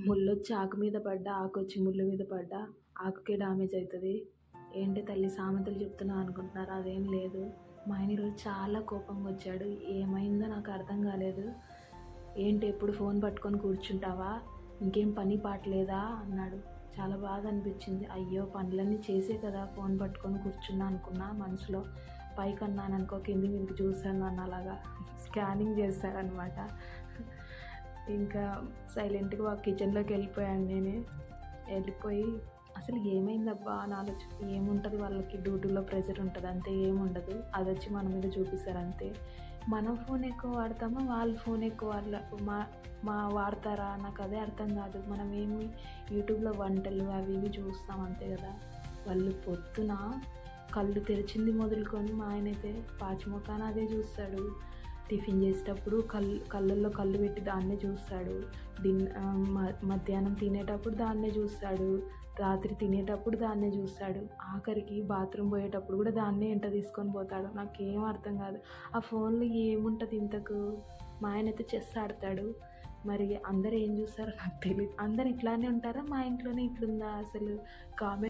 ముల్లొచ్చి ఆకు మీద పడ్డా, ఆకొచ్చి ముళ్ళు మీద పడ్డా ఆకుకే డ్యామేజ్ అవుతుంది. ఏంటి తల్లి సామెతలు చెప్తున్నావు అనుకుంటున్నారా? అదేం లేదు. మా ఆయన ఈరోజు చాలా కోపంగా వచ్చాడు. ఏమైందో నాకు అర్థం కాలేదు. ఏంటి ఎప్పుడు ఫోన్ పట్టుకొని కూర్చుంటావా, ఇంకేం పని పాట లేదా అన్నాడు. చాలా బాధ అనిపించింది. అయ్యో పనులన్నీ చేసే కదా ఫోన్ పట్టుకొని కూర్చున్నా అనుకున్నా మనసులో. పైకి అన్నాను అనుకో, కింది మీదకి చూశాను అన్న అలాగా స్కానింగ్ చేశారనమాట. ఇంకా సైలెంట్గా కిచెన్లోకి వెళ్ళిపోయాను. నేనే వెళ్ళిపోయి అసలు ఏమైందబ్బా అని ఆలోచన. ఏముంటుంది, వాళ్ళకి డ్యూటీలో ప్రెషర్ ఉంటుంది అంతే, ఏముండదు. అది వచ్చి మన మీద చూపిస్తారు అంతే. మనం ఫోన్ ఎక్కువ వాడతామా, వాళ్ళ ఫోన్ ఎక్కువ వాడతారా? నాకు అదే అర్థం కాదు. మనం ఏమి యూట్యూబ్లో వంటలు అవి ఇవి చూస్తాం అంతే కదా. వాళ్ళు పొద్దున కళ్ళు తెరిచింది మొదలుకొని మా ఆయన అయితే పాచిమొఖాన అదే చూస్తాడు. టిఫిన్ చేసేటప్పుడు కళ్ళల్లో కళ్ళు పెట్టి దాన్నే చూస్తాడు. మధ్యాహ్నం తినేటప్పుడు దాన్నే చూస్తాడు. రాత్రి తినేటప్పుడు దాన్నే చూస్తాడు. ఆఖరికి బాత్రూమ్ పోయేటప్పుడు కూడా దాన్నే ఎంట తీసుకొని పోతాడు. నాకేం అర్థం కాదు. ఆ ఫోన్లో ఏముంటుంది ఇంతకు? మా ఆయన అయితే చెస్ ఆడతాడు. మరి అందరు ఏం చూస్తారో నాకు తెలియదు. అందరు ఇట్లానే ఉంటారా? మా ఇంట్లోనే ఇట్లుందా అసలు? కామెంట్